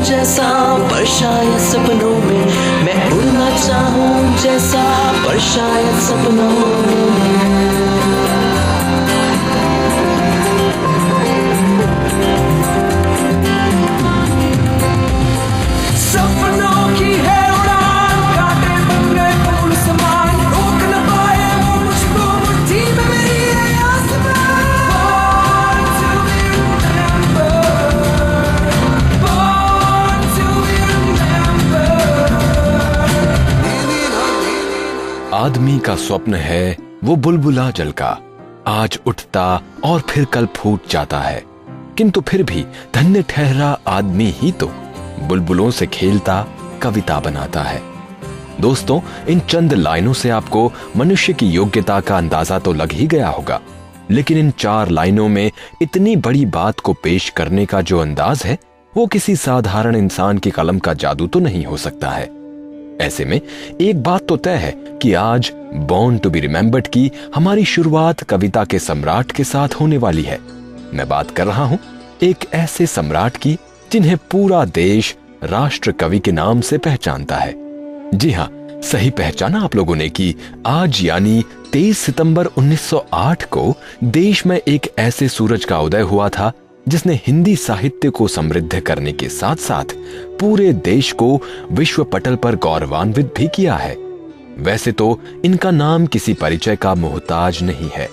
जैसा पर शायद सपनों में, मैं उड़ना चाहूं जैसा पर शायद सपनों में। आदमी का स्वप्न है वो बुलबुला जल का, आज उठता और फिर कल फूट जाता है, किंतु फिर भी धन्य ठहरा आदमी ही तो बुलबुलों से खेलता कविता बनाता है। दोस्तों, इन चंद लाइनों से आपको मनुष्य की योग्यता का अंदाजा तो लग ही गया होगा, लेकिन इन 4 लाइनों में इतनी बड़ी बात को पेश करने का जो अंदाज है वो किसी साधारण इंसान की कलम का जादू तो नहीं हो सकता है। ऐसे में एक बात तो तय है कि आज बॉर्न टू बी रिमेंबर्ड की हमारी शुरुआत कविता के सम्राट के साथ होने वाली है। मैं बात कर रहा हूं एक ऐसे सम्राट की जिन्हें पूरा देश राष्ट्र कवि के नाम से पहचानता है। जी हां, सही पहचाना आप लोगों ने कि आज यानी 23 सितंबर 1908 को देश में एक ऐसे सूरज का उदय हुआ था जिसने हिंदी साहित्य को समृद्ध करने के साथ साथ पूरे देश को विश्व पटल पर गौरवान्वित भी किया है। वैसे तो इनका नाम किसी परिचय का मोहताज नहीं है।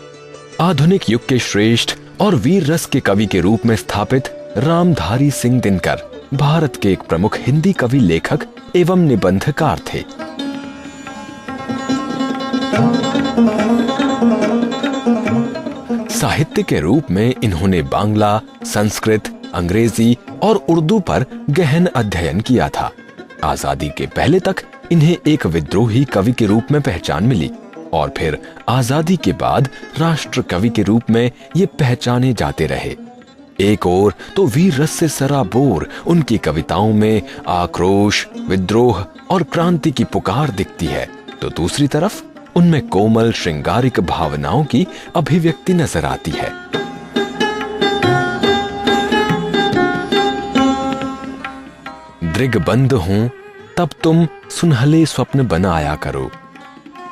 आधुनिक युग के श्रेष्ठ और वीर रस के कवि के रूप में स्थापित रामधारी सिंह दिनकर भारत के एक प्रमुख हिंदी कवि, लेखक एवं निबंधकार थे। साहित्य के रूप में इन्होंने बांग्ला, संस्कृत, अंग्रेजी और उर्दू पर गहन अध्ययन किया था। आजादी के पहले तक इन्हें एक विद्रोही कवि के रूप में पहचान मिली और फिर आजादी के बाद राष्ट्र कवि के रूप में ये पहचाने जाते रहे। एक ओर तो वीर रस से सराबोर उनकी कविताओं में आक्रोश, विद्रोह और क्रांति की पुकार दिखती है, तो दूसरी तरफ उनमें कोमल श्रृंगारिक भावनाओं की अभिव्यक्ति नजर आती है। दृग्बंध हूं तब तुम सुनहले स्वप्न बनाया करो,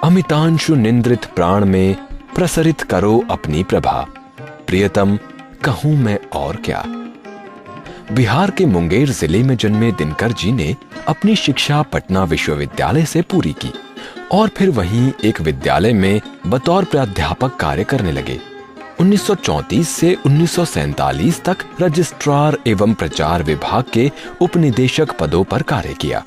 अमितांशु निंद्रित प्राण में प्रसरित करो अपनी प्रभा, प्रियतम कहूं मैं और क्या। बिहार के मुंगेर जिले में जन्मे दिनकर जी ने अपनी शिक्षा पटना विश्वविद्यालय से पूरी की और फिर वहीं एक विद्यालय में बतौर प्राध्यापक कार्य करने लगे। 1934 से 1947 तक रजिस्ट्रार एवं प्रचार विभाग के उपनिदेशक पदों पर कार्य किया।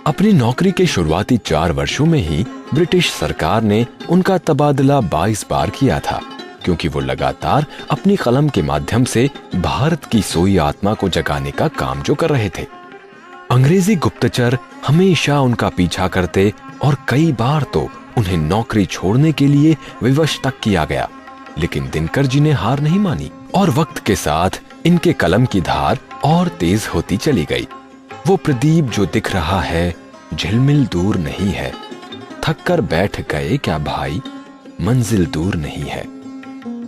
अपनी नौकरी के शुरुआती 4 वर्षों में ही ब्रिटिश सरकार ने उनका तबादला 22 बार किया था, क्योंकि वो लगातार अपनी कलम के माध्यम से भारत की सोई आत्मा को जगाने का काम जो कर रहे थे। अंग्रेजी गुप्तचर हमेशा उनका पीछा करते और कई बार तो उन्हें नौकरी छोड़ने के लिए विवश तक किया गया, लेकिन दिनकर जी ने हार नहीं मानी और वक्त के साथ इनके कलम की धार और तेज होती चली गई। वो प्रदीप जो दिख रहा है झिलमिल दूर नहीं है, थक कर बैठ गए क्या भाई, मंजिल दूर नहीं है।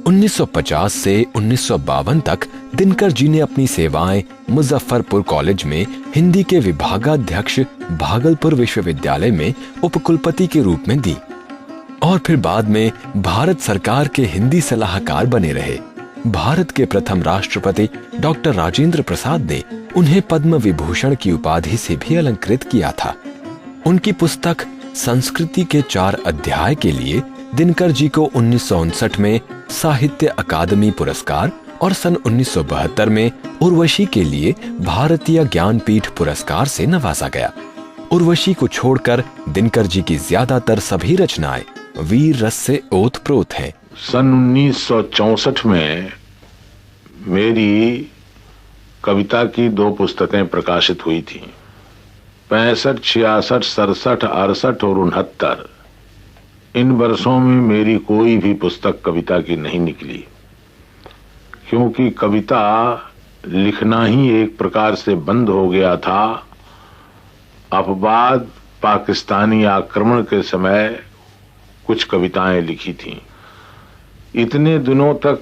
1950 से 1952 तक दिनकर जी ने अपनी सेवाएं मुजफ्फरपुर कॉलेज में हिंदी के विभागाध्यक्ष, भागलपुर विश्वविद्यालय में उपकुलपति के रूप में दी और फिर बाद में भारत सरकार के हिंदी सलाहकार बने रहे। भारत के प्रथम राष्ट्रपति डॉक्टर राजेंद्र प्रसाद ने उन्हें पद्म विभूषण की उपाधि से भी अलंकृत किया था। उनकी पुस्तक संस्कृति के 4 अध्याय के लिए दिनकर जी को 1959 में साहित्य अकादमी पुरस्कार और सन 1972 में उर्वशी के लिए भारतीय ज्ञानपीठ पुरस्कार से नवाजा गया। उर्वशी को छोड़कर दिनकर जी की ज्यादातर सभी रचनाएं वीर रस से ओतप्रोत हैं। सन 1964 में मेरी कविता की 2 पुस्तकें प्रकाशित हुई थीं। 65, 66, 67, 68 और 69 इन वर्षों में मेरी कोई भी पुस्तक कविता की नहीं निकली, क्योंकि कविता लिखना ही एक प्रकार से बंद हो गया था। अफवाद पाकिस्तानी आक्रमण के समय कुछ कविताएं लिखी थीं। इतने दिनों तक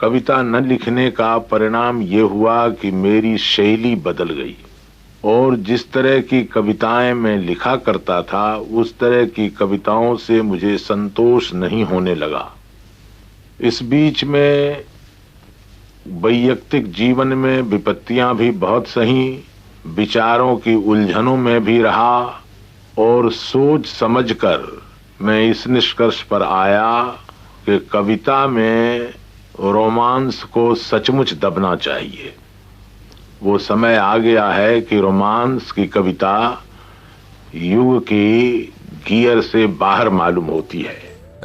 कविता न लिखने का परिणाम ये हुआ कि मेरी शैली बदल गई। और जिस तरह की कविताएं मैं लिखा करता था उस तरह की कविताओं से मुझे संतोष नहीं होने लगा। इस बीच में वैयक्तिक जीवन में विपत्तियां भी बहुत सही, विचारों की उलझनों में भी रहा और सोच समझकर मैं इस निष्कर्ष पर आया कि कविता में रोमांस को सचमुच दबना चाहिए। वो समय आ गया है कि रोमांस की कविता युग की गियर से बाहर मालूम होती है।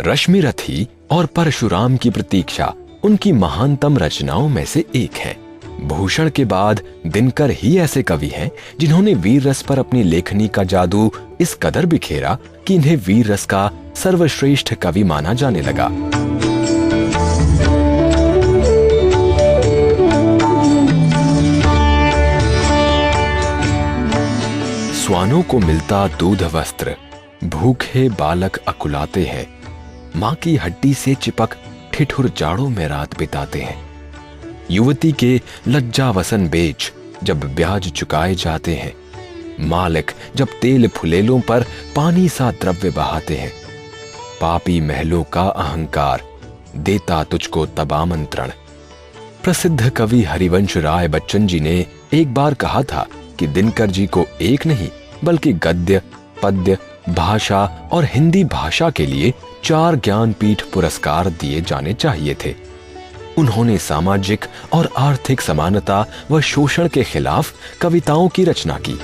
रश्मिरथी और परशुराम की प्रतीक्षा उनकी महानतम रचनाओं में से एक है। भूषण के बाद दिनकर ही ऐसे कवि हैं जिन्होंने वीर रस पर अपनी लेखनी का जादू इस कदर बिखेरा कि इन्हें वीर रस का सर्वश्रेष्ठ कवि माना जाने लगा। स्वानों को मिलता दूध वस्त्र, भूखे बालक अकुलाते हैं, माँ की हड्डी से चिपक ठिठुर जाड़ों में रात बिताते हैं। युवती के लज्जा वसन बेच जब ब्याज चुकाए जाते हैं, मालिक जब तेल फुलेलों पर पानी सा द्रव्य बहाते हैं। पापी महलों का अहंकार देता तुझको तब आमंत्रण। प्रसिद्ध कवि हरिवंश राय बच्चन जी ने एक बार कहा था कि दिनकर जी को एक नहीं बल्कि गद्य, पद्य, भाषा और हिंदी भाषा के लिए 4 ज्ञानपीठ पुरस्कार दिए जाने चाहिए थे। उन्होंने सामाजिक और आर्थिक समानता व शोषण के खिलाफ कविताओं की रचना की।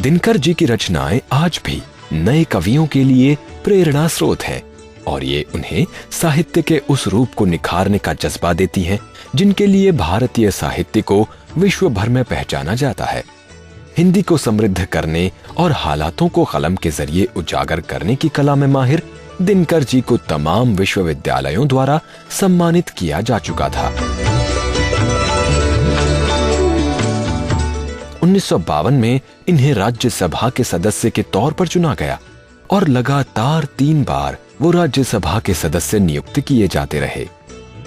दिनकर जी की रचनाएं आज भी नए कवियों के लिए प्रेरणा स्रोत हैं और ये उन्हें साहित्य के उस रूप को निखारने का जज्बा देती हैं जिनके लिए भारतीय साहित्य को विश्व भर में पहचाना जाता है। हिंदी को समृद्ध करने और हालातों को कलम के जरिए उजागर करने की कला में माहिर दिनकर जी को तमाम विश्वविद्यालयों द्वारा सम्मानित किया जा चुका था। 1952 में इन्हें राज्यसभा के सदस्य के तौर पर चुना गया और लगातार 3 बार वो राज्यसभा के सदस्य नियुक्त किए जाते रहे।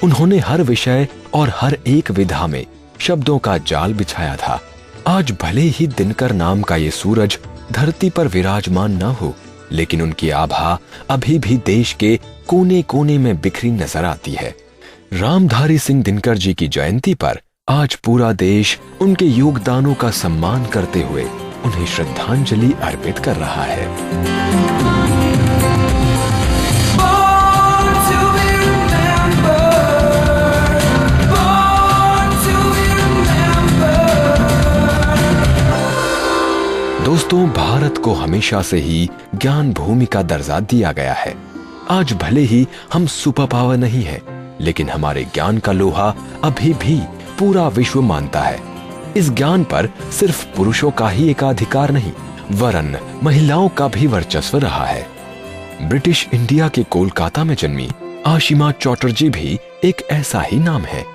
उन्होंने हर विषय और हर एक विधा में शब्दों का जाल बिछाया था। आज भले ही दिनकर नाम का ये सूरज धरती पर विराजमान न हो, लेकिन उनकी आभा अभी भी देश के कोने कोने में बिखरी नजर आती है। रामधारी सिंह दिनकर जी की जयंती पर आज पूरा देश उनके योगदानों का सम्मान करते हुए उन्हें श्रद्धांजलि अर्पित कर रहा है। दोस्तों, भारत को हमेशा से ही ज्ञान भूमि का दर्जा दिया गया है। आज भले ही हम सुपर पावर नहीं है, लेकिन हमारे ज्ञान का लोहा अभी भी पूरा विश्व मानता है। इस ज्ञान पर सिर्फ पुरुषों का ही एकाधिकार नहीं, वरन महिलाओं का भी वर्चस्व रहा है। ब्रिटिश इंडिया के कोलकाता में जन्मी आशिमा चौटर्जी भी एक ऐसा ही नाम है,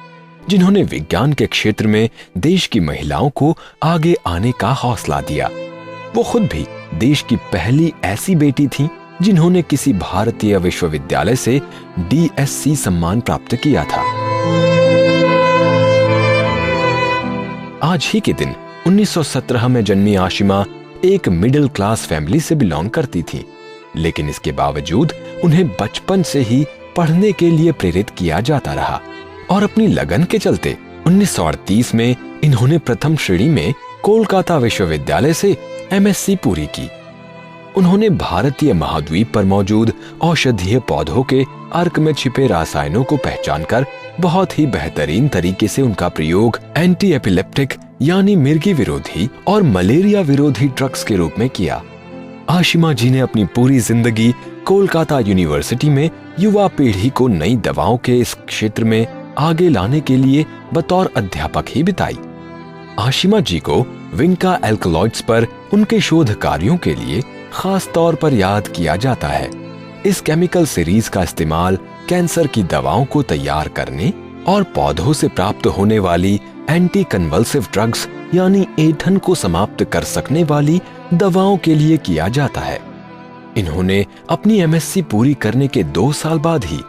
जिन्होंने विज्ञान के क्षेत्र में देश की महिलाओं को आगे आने का हौसला दिया। वो खुद भी देश की पहली ऐसी बेटी थीं जिन्होंने किसी भारतीय विश्वविद्यालय से DSc सम्मान प्राप्त किया था। आज ही के दिन 1917 में जन्मी आशिमा एक मिडिल क्लास फैमिली से बिलोंग करती थी, लेकिन इसके बावजूद उन्हें बचपन से ही पढ़ने के लिए प्रेरित किया जाता रहा और अपनी लगन के चलते 1938 में इन्होंने प्रथम श्रेणी में कोलकाता विश्वविद्यालय से MSc पूरी की। उन्होंने भारतीय महाद्वीप पर मौजूद औषधीय पौधों के अर्क में छिपे रसायनों को पहचानकर बहुत ही बेहतरीन तरीके से उनका प्रयोग एंटी एपिलेप्टिक यानी मिर्गी विरोधी और मलेरिया विरोधी ड्रग्स के रूप में किया। आशिमा जी ने अपनी पूरी जिंदगी कोलकाता यूनिवर्सिटी में युवा पीढ़ी को नई दवाओं के इस क्षेत्र में आगे लाने के लिए बतौर अध्यापक ही बिताई। आशिमा जी को विंका एल्कलॉइड्स पर उनके शोध कार्यों के लिए खास तौर पर याद किया जाता है। इस केमिकल सीरीज का इस्तेमाल कैंसर की दवाओं को तैयार करने और पौधों से प्राप्त होने वाली एंटी कन्वल्सिव ड्रग्स यानी ऐंठन को समाप्त कर सकने वाली दवाओं के लिए किया जाता है। इन्होंने अपनी MSc पूरी करने के 2 साल बाद ही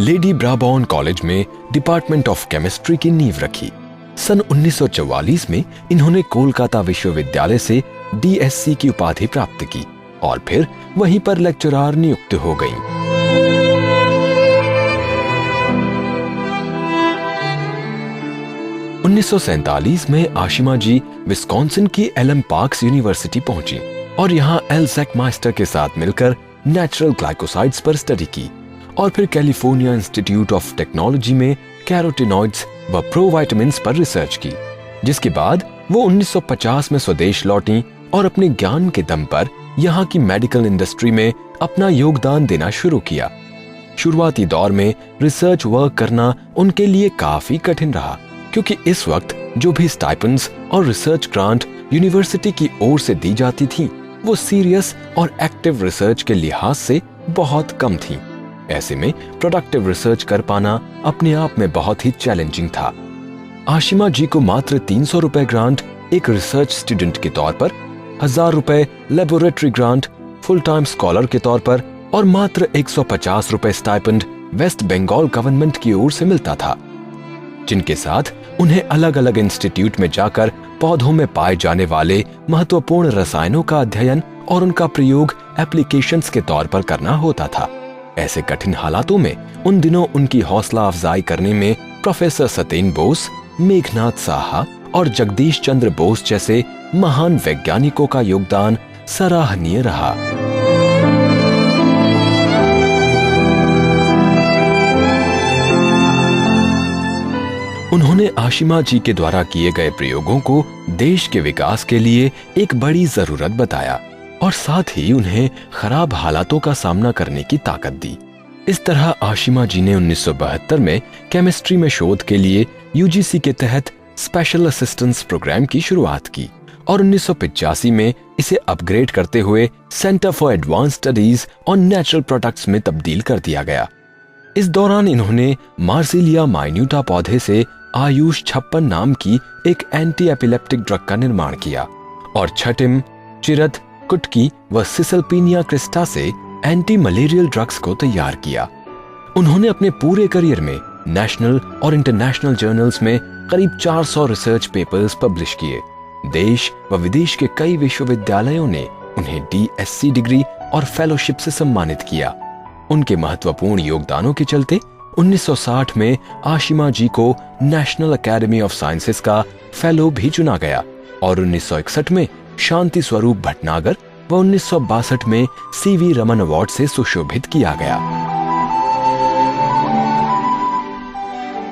लेडी ब्राबॉन कॉलेज में डिपार्टमेंट ऑफ केमिस्ट्री की नींव रखी। सन 1944 में इन्होंने कोलकाता विश्वविद्यालय से DSc की उपाधि प्राप्त की और फिर वहीं पर लेक्चरर नियुक्त हो गईं। उन्नीस 1947 में आशिमा जी विस्कॉन्सिन की एलम पार्क्स यूनिवर्सिटी पहुंची और यहाँ एल्जैक माइस्टर के साथ मिलकर नेचुरल ग्लाइकोसाइड्स पर स्टडी की और फिर कैलिफोर्निया इंस्टीट्यूट ऑफ टेक्नोलॉजी में कैरोटिनॉइड्स व प्रोवाइटामिन्स पर रिसर्च की, जिसके बाद वो 1950 में स्वदेश लौटी और अपने ज्ञान के दम पर यहाँ की मेडिकल इंडस्ट्री में अपना योगदान देना शुरू किया। शुरुआती दौर में रिसर्च वर्क करना उनके लिए काफी कठिन रहा, क्योंकि इस वक्त जो भी स्टाइपेंड्स और रिसर्च ग्रांट यूनिवर्सिटी की ओर से दी जाती थी वो सीरियस और एक्टिव रिसर्च के लिहाज से बहुत कम थी। ऐसे में प्रोडक्टिव रिसर्च कर पाना अपने आप में बहुत ही चैलेंजिंग था। आशिमा जी को मात्र 300 रुपए ग्रांट एक रिसर्च स्टूडेंट के तौर पर, 1000 रुपए laboratory grant full time scholar के तौर पर और मात्र 150 रुपए स्टाइपेंड वेस्ट बंगाल गवर्नमेंट की ओर से मिलता था, जिनके साथ उन्हें अलग अलग इंस्टीट्यूट में जाकर पौधों में पाए जाने वाले महत्वपूर्ण रसायनों का अध्ययन और उनका प्रयोग एप्लीकेशंस के तौर पर करना होता था। ऐसे कठिन हालातों में उन दिनों उनकी हौसला अफजाई करने में प्रोफेसर सत्येन बोस, मेघनाथ साहा और जगदीश चंद्र बोस जैसे महान वैज्ञानिकों का योगदान सराहनीय रहा। उन्होंने आशिमा जी के द्वारा किए गए प्रयोगों को देश के विकास के लिए एक बड़ी जरूरत बताया और साथ ही उन्हें खराब हालातों का सामना करने की ताकत दी। इस तरह आशिमा जी ने 1972 में केमिस्ट्री में शोध के लिए UGC के तहत स्पेशल असिस्टेंस प्रोग्राम की शुरुआत की और 1985 में इसे अपग्रेड करते हुए centre for advance studies on natural products में तब्दील कर दिया गया। इस दौरान इन्होंने मार्सिलिया माइन्यूटा पौधे से आयुष 56 नाम की एक एंटी एपिलेप्टिक ड्रग का निर्माण किया और छटिम, चिरत, कुटकी व सिसल्पिनिया क्रिस्टा से एंटी मलेरियल ड्रग्स को तैयार किया। उन्होंने अपने पूरे करियर में नेशनल और इंटरनेशनल जर्नल्स में करीब 400 रिसर्च पेपर्स पब्लिश किए। देश व विदेश के कई विश्वविद्यालयों ने उन्हें DSc डिग्री और फेलोशिप से सम्मानित किया। उनके महत्वपूर्ण योगदानों के चलते 1960 में आशिमा जी को नेशनल एकेडमी ऑफ साइंसेस का फेलो भी चुना गया और 1961 में शांति स्वरूप भटनागर व 1962 में CV रमन अवार्ड से सुशोभित किया गया।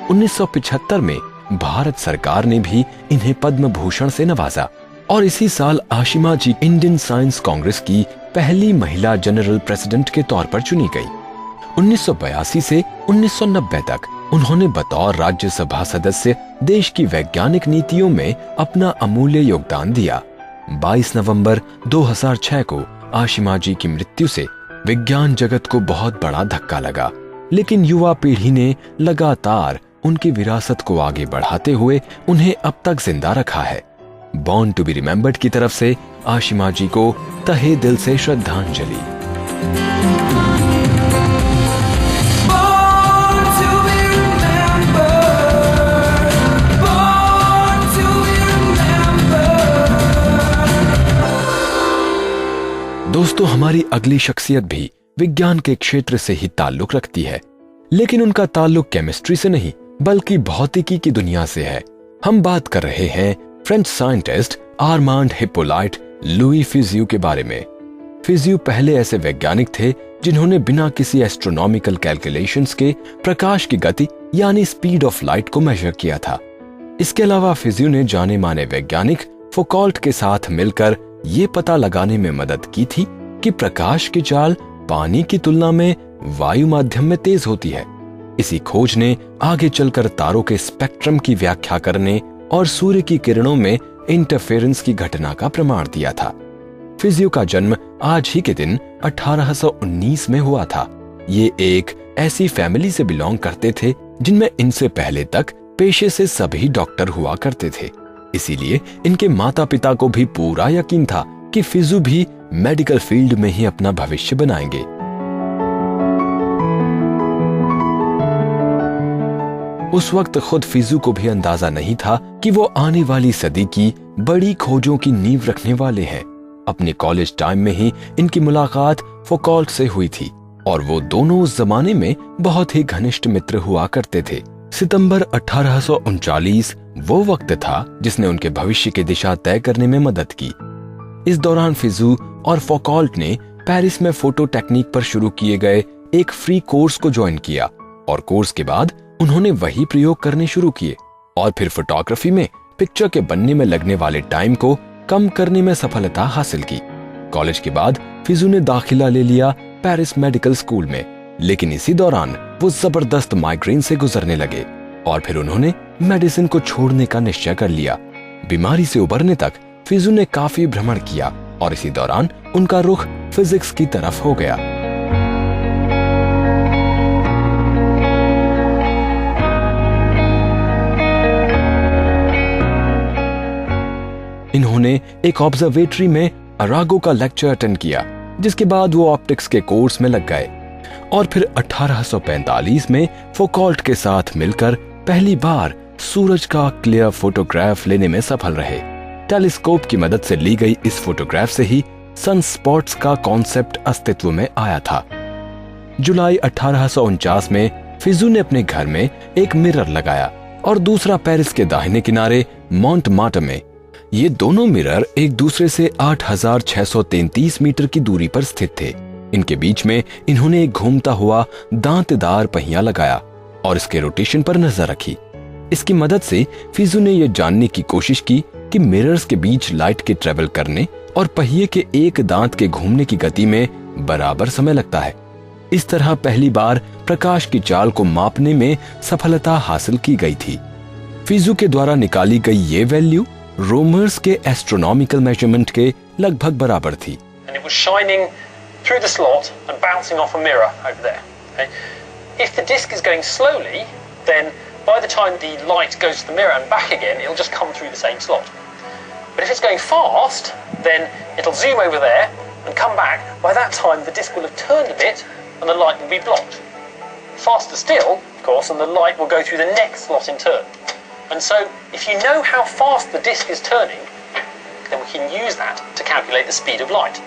1975 में भारत सरकार ने भी इन्हें पद्म भूषण से नवाजा और इसी साल आशिमा जी इंडियन साइंस कांग्रेस की पहली महिला जनरल प्रेसिडेंट के तौर पर चुनी गई। 1982 से 1990 तक उन्होंने बतौर राज्यसभा सदस्य देश की वैज्ञानिक नीतियों में अपना अमूल्य योगदान दिया। 22 नवंबर 2006 को आशिमा जी की मृत्यु से विज्ञान जगत को बहुत बड़ा धक्का लगा, लेकिन युवा पीढ़ी ने लगातार उनकी विरासत को आगे बढ़ाते हुए उन्हें अब तक जिंदा रखा है। बॉर्न टू बी रिमेंबर्ड की तरफ से आशिमा जी को तहे दिल से श्रद्धांजलि। दोस्तों, हमारी अगली शख्सियत भी विज्ञान के क्षेत्र से ही ताल्लुक रखती है, लेकिन उनका ताल्लुक केमिस्ट्री से नहीं बल्कि भौतिकी की दुनिया से है। हम बात कर रहे हैं French scientist Armand Hippolyte Louis Fizeau के बारे में। फिजियो पहले ऐसे वैज्ञानिक थे जिन्होंने बिना किसी एस्ट्रोनॉमिकल कैलकुलेशंस के प्रकाश की गति यानी स्पीड ऑफ लाइट को मेजर किया था। इसके अलावा फिजियो ने जाने माने वैज्ञानिक फौकॉल्ट के साथ मिलकर ये पता लगाने में मदद की थी कि प्रकाश की चाल पानी की तुलना में वायु माध्यम में तेज होती है। इसी खोज ने आगे चलकर तारों के स्पेक्ट्रम की व्याख्या करने और सूर्य की किरणों में इंटरफेरेंस की घटना का प्रमाण दिया था। फिजियो का जन्म आज ही के दिन 1819 में हुआ था। ये एक ऐसी फैमिली से बिलोंग करते थे जिनमें इनसे पहले तक पेशे से सभी डॉक्टर हुआ करते थे। इसीलिए इनके माता पिता को भी पूरा यकीन था कि फिजियो भी मेडिकल फील्ड में ही अपना भविष्य बनाएंगे। उस वक्त खुद फिजू को भी अंदाजा नहीं था कि वो आने वाली सदी की बड़ी खोजों की नींव रखने वाले हैं। अपने कॉलेज टाइम में ही इनकी मुलाकात फौकॉल्ट से हुई थी और वो दोनों उस जमाने में बहुत ही घनिष्ठ मित्र हुआ करते थे। सितंबर 1839 वो वक्त था जिसने उनके भविष्य की दिशा तय करने में मदद की। इस दौरान फिजू और फौकॉल्ट ने पेरिस में फोटो टेक्निक पर शुरू किए गए एक फ्री कोर्स को ज्वाइन किया और कोर्स के बाद उन्होंने वही प्रयोग करने शुरू किए और फिर फोटोग्राफी में पिक्चर के बनने में लगने वाले टाइम को कम करने में सफलता हासिल की। कॉलेज के बाद फिजू ने दाखिला ले लिया पेरिस मेडिकल स्कूल में, लेकिन इसी दौरान वो जबरदस्त माइग्रेन से गुजरने लगे और फिर उन्होंने मेडिसिन को छोड़ने का निश्चय कर लिया। बीमारी से उबरने तक फिजू ने काफी भ्रमण किया और इसी दौरान उनका रुख फिजिक्स की तरफ हो गया। इन्होंने एक ऑब्जर्वेटरी में अरागो का लेक्चर अटेंड किया, जिसके बाद वो ऑप्टिक्स के कोर्स में लग गए और फिर 1845 में फौकॉल्ट के साथ मिलकर पहली बार सूरज का क्लियर फोटोग्राफ लेने में सफल रहे। टेलीस्कोप की मदद से ली गई इस फोटोग्राफ से ही सनस्पॉट्स का कॉन्सेप्ट अस्तित्व में आया था। जुलाई 1849 में फिजू ने अपने घर में एक मिरर लगाया और दूसरा पेरिस के दाहिने किनारे मॉन्टमार्टर में। ये दोनों मिरर एक दूसरे से 8633 मीटर की दूरी पर स्थित थे। इनके बीच में इन्होंने एक घूमता हुआ दांतदार पहिया लगाया और इसके रोटेशन पर नजर रखी। इसकी मदद से फिजू ने यह जानने की कोशिश की कि मिरर्स के बीच लाइट के ट्रेवल करने और पहिए के एक दांत के घूमने की गति में बराबर समय लगता है। इस तरह पहली बार प्रकाश की चाल को मापने में सफलता हासिल की गई थी। फिजू के द्वारा निकाली गई ये वैल्यू रोमर्स के एस्ट्रोनॉमिकल मेजरमेंट के लगभग बराबर थी। And it was shining through the slot and bouncing off a mirror over there. Okay? If the disc is going slowly, then by the time the light goes to the mirror and back again, it'll just come through the same slot. But if it's going fast, then it'll zoom over there and come back. By that time, the disc will have turned a bit and the light will be blocked. Faster still, of course, and the light will go through the next slot in turn. And so, if you know how fast the disc is turning, then we can use that to calculate the speed of light.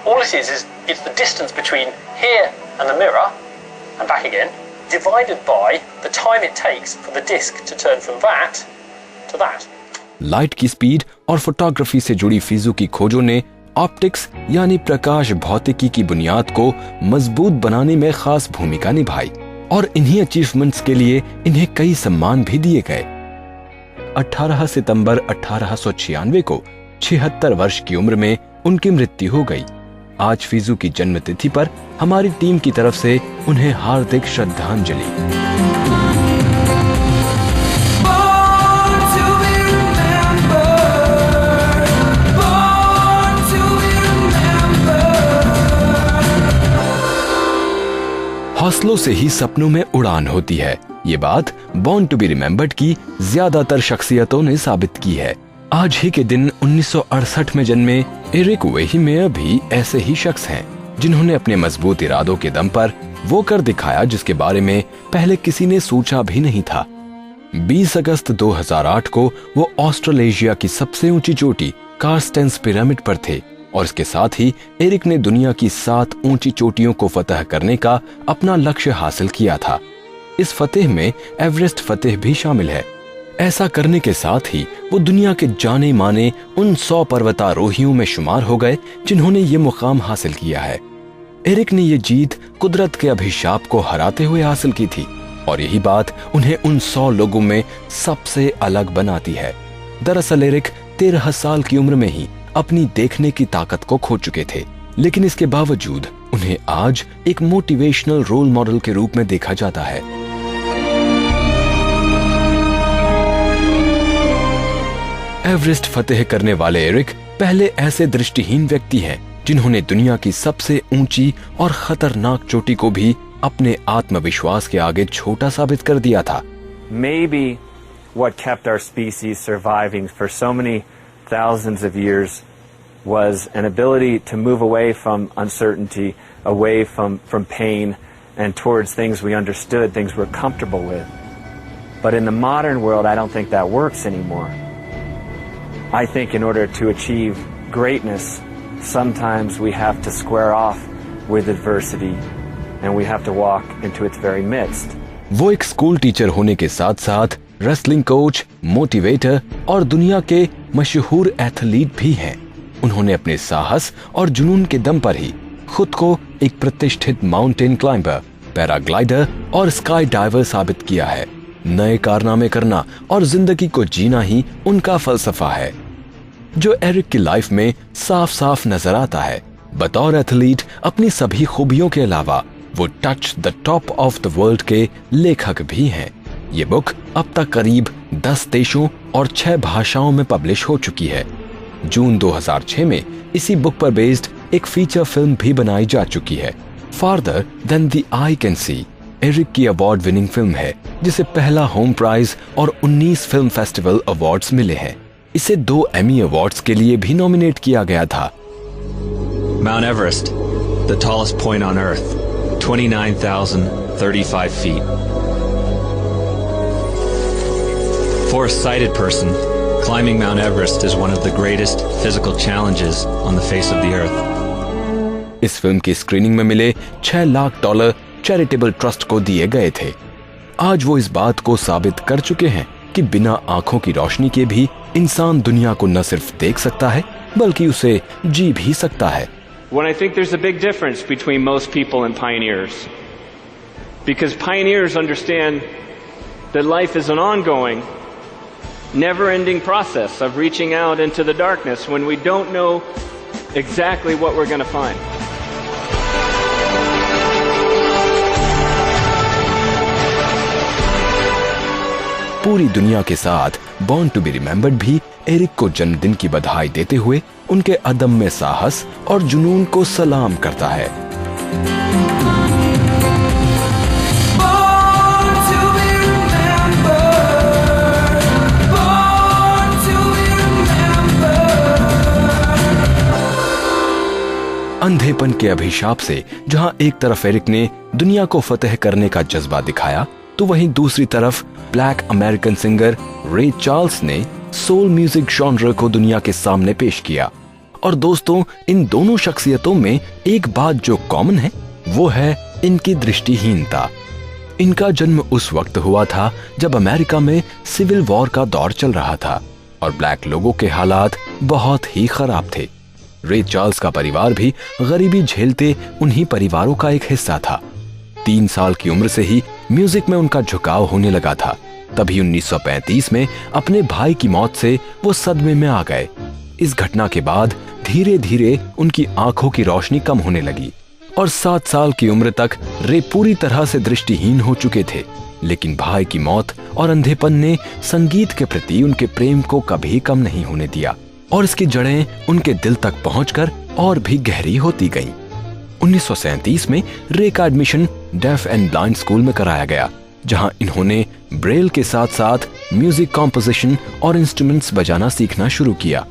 All it is it's the distance between here and the mirror and back again, divided by the time it takes for the disc to turn from that to that. Light की speed और photography से जुड़ी फिजू की खोजों ने optics यानी प्रकाश भौतिकी की बुनियाद को मजबूत बनाने में खास भूमिका निभाई और इन्हीं अचीवमेंट्स के लिए इन्हें कई सम्मान भी दिए गए। 18 सितंबर 1896 को 76 वर्ष की उम्र में उनकी मृत्यु हो गई। आज फिजू की जन्मतिथि पर हमारी टीम की तरफ से उन्हें हार्दिक श्रद्धांजलि। हौसलों से ही सपनों में उड़ान होती है, ये बात बॉर्न टू बी रिमेम्बर्ड की ज्यादातर शख्सियतों ने साबित की है। आज ही के दिन 1968 में जन्मे एरिक वेहीमेयर भी ऐसे ही शख्स हैं, जिन्होंने अपने मजबूत इरादों के दम पर वो कर दिखाया जिसके बारे में पहले किसी ने सोचा भी नहीं था। 20 अगस्त 2008 को वो ऑस्ट्रेलेशिया की सबसे ऊंची चोटी कार्स्टेंस पिरामिड पर थे और इसके साथ ही एरिक ने दुनिया की 7 ऊंची चोटियों को फतह करने का अपना लक्ष्य हासिल किया था। इस फतेह में एवरेस्ट फतेह भी शामिल है। ऐसा करने के साथ ही वो दुनिया के जाने माने उन 100 पर्वतारोहियों में शुमार हो गए जिन्होंने ये मुकाम हासिल किया है। एरिक ने ये जीत कुदरत के अभिशाप को हराते हुए हासिल की थी और यही बात उन्हें उन 100 लोगों में सबसे अलग बनाती है। दरअसल एरिक 13 साल की उम्र में ही अपनी देखने की ताकत को खो चुके थे, लेकिन इसके बावजूद उन्हें आज एक मोटिवेशनल रोल मॉडल के रूप में देखा जाता है। एवरेस्ट फतेह करने वाले एरिक पहले ऐसे दृष्टिहीन व्यक्ति हैं जिन्होंने दुनिया की सबसे ऊंची और खतरनाक चोटी को भी अपने आत्मविश्वास के आगे छोटा साबित कर दिया था। Maybe what kept our species surviving for so many thousands of years was an ability to move away from uncertainty, away from pain, and towards things we understood, things we're comfortable with. But in the modern world, I don't think that works anymore. I think in order to achieve greatness, sometimes we have to square off with adversity and we have to walk into its very midst. वो एक school teacher होने के साथ साथ wrestling coach, motivator और दुनिया के मशहूर एथलीट भी हैं। उन्होंने अपने साहस और जुनून के दम पर ही खुद को एक प्रतिष्ठित माउंटेन क्लाइंबर, पैराग्लाइडर और स्काई डाइवर साबित किया है। नए कारनामे करना और जिंदगी को जीना ही उनका फलसफा है, जो एरिक की लाइफ में साफ साफ नजर आता है। बतौर एथलीट अपनी सभी खूबियों के अलावा वो touch the top of the world के लेखक भी हैं। ये बुक अब तक करीब 10 देशों और 6 भाषाओं में पब्लिश हो चुकी है। जून 2006 में इसी बुक पर बेस्ड एक फीचर फिल्म भी बनाई जा चुकी है। Further then the I can see Eric की अवार्ड विनिंग फिल्म है, जिसे पहला होम प्राइज और 19 फिल्म फेस्टिवल अवार्ड्स मिले हैं। इसे 2 एमी अवार्ड्स के लिए भी नॉमिनेट किया गया था। Mount Everest, the tallest point on Earth, 29,035 feet. For a sighted person, climbing Mount Everest is one of the greatest physical challenges on the face of the earth. इस film की screening में मिले $6 lakh charitable trust को दिए गए थे। आज वो इस बात को साबित कर चुके हैं कि बिना आंखों की रोशनी के भी इंसान दुनिया को न सिर्फ देख सकता है बल्कि उसे जी भी सकता है। When I think there's a big difference between most people and pioneers, because pioneers understand that life is an ongoing, never-ending process of reaching out into the darkness when we don't know exactly what we're going to find. पूरी दुनिया के साथ born to be remembered भी Eric को जन्मदिन की बधाई देते हुए उनके अदम्य साहस और जुनून को सलाम करता है। अंधेपन के अभिशाप से जहां एक तरफ एरिक ने दुनिया को फतेह करने का जज्बा दिखाया, तो वहीं दूसरी तरफ ब्लैक अमेरिकन सिंगर रे चार्ल्स ने सोल म्यूजिक जॉनर को दुनिया के सामने पेश किया। और दोस्तों, इन दोनों शख्सियतों में एक बात जो कॉमन है वो है इनकी दृष्टिहीनता। इनका जन्म उस वक्त हुआ था जब अमेरिका में सिविल वॉर का दौर चल रहा था और ब्लैक लोगों के हालात बहुत ही खराब थे। रे चार्ल्स का परिवार भी गरीबी झेलते उन्हीं परिवारों का एक हिस्सा था। 3 साल की उम्र से ही म्यूजिक में उनका झुकाव होने लगा था। तभी 1935 में अपने भाई की मौत से वो सदमे में आ गए। इस घटना के बाद धीरे धीरे उनकी आंखों की रोशनी कम होने लगी और 7 साल की उम्र तक रे पूरी तरह से दृष्टिहीन हो चुके थे। लेकिन भाई की मौत और अंधेपन ने संगीत के प्रति उनके प्रेम को कभी कम नहीं होने दिया और इसकी जड़ें उनके दिल तक पहुंचकर और भी गहरी होती गईं। 1937 में रे का admission deaf and blind school में कराया गया, जहां इन्होंने ब्रेल के साथ साथ म्यूजिक कॉम्पोजिशन और इंस्ट्रूमेंट्स बजाना सीखना शुरू किया।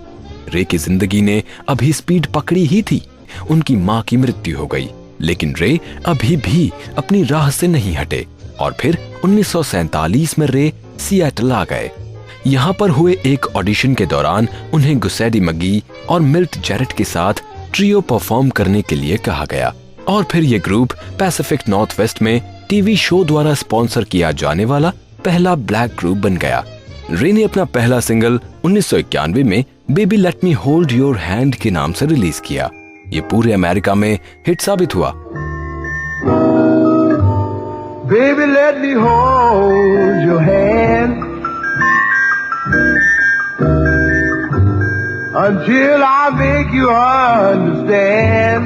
रे की जिंदगी ने अभी स्पीड पकड़ी ही थी। उनकी मां की मृत्यु हो गई, लेकिन रे अभी भी अपनी राह से नहीं हटे और फिर 1947 में रे सिएटल आ गए। यहाँ पर हुए एक ऑडिशन के दौरान उन्हें गुसैडी मगी और मिल्ट जेरेट के साथ ट्रियो परफॉर्म करने के लिए कहा गया और फिर ये ग्रुप पैसिफिक नॉर्थ वेस्ट में टीवी शो द्वारा स्पॉन्सर किया जाने वाला पहला ब्लैक ग्रुप बन गया। रे ने अपना पहला सिंगल 1991 में baby let me hold your hand के नाम से रिलीज किया। ये पूरे अमेरिका में हिट साबित हुआ। Baby, let me hold your hand until I make you understand.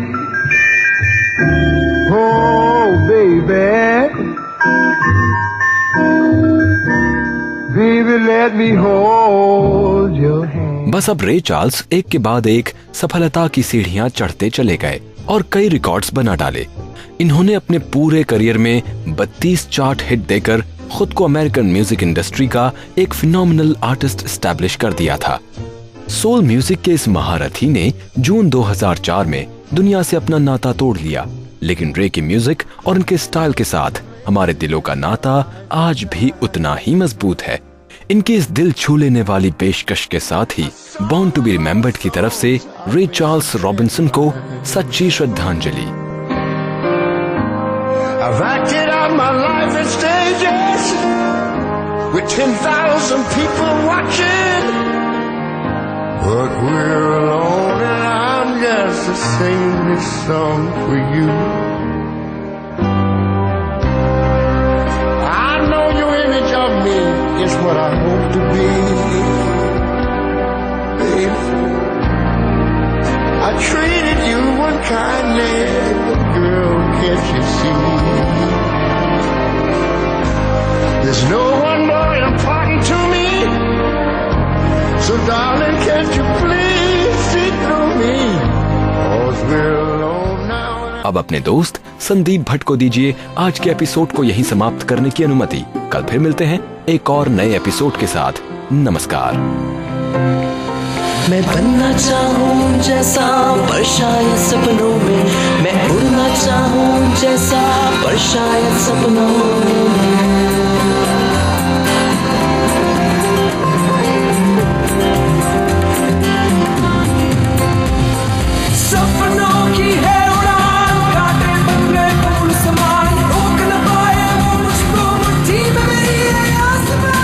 Oh, baby, baby, let me hold your hand. बस अब रे चार्ल्स एक के बाद एक सफलता की सीढ़ियां चढ़ते चले गए और कई रिकॉर्ड्स बना डाले। इन्होंने अपने पूरे करियर में 32 चार्ट हिट देकर खुद को अमेरिकन म्यूजिक इंडस्ट्री का एक फिनोमिनल आर्टिस्ट एस्टैब्लिश कर दिया था। सोल म्यूजिक के इस महारथी ने जून 2004 में दुनिया से अपना नाता तोड़ लिया, लेकिन रे के म्यूजिक और उनके स्टाइल के साथ हमारे दिलों का नाता आज भी उतना ही मजबूत है। इनकी इस दिल छू लेने वाली पेशकश के साथ ही बॉर्न टू बी रिमेम्बर्ड की तरफ से रे चार्ल्स रॉबिन्सन को सच्ची श्रद्धांजलि। I've acted out my life in stages with 10,000 people watching, but we're alone and I'm just singing this song for you. I know your image of me is what I hope to be, baby. I treated you unkindly, but girl, can't you see? There's no one more important to me, so darling, can't you please see through me? 'Cause we're alone now. अब अपने दोस्त संदीप भट्ट को दीजिए आज के episode को यहीं समाप्त करने की अनुमति। कल फिर मिलते हैं एक और नए एपिसोड के साथ। नमस्कार। मैं बनना चाहूँ जैसा पर शायद सपनों में, मैं उड़ना चाहूँ जैसा पर शायद सपनों में। सपनों की है उड़ान, काटे बदले फूल समान, रोक न पाए वो मुझको मुट्ठी में मेरी है आसमान।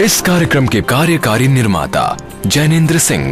इस कार्यक्रम के कार्यकारी निर्माता जैनेन्द्र सिंह,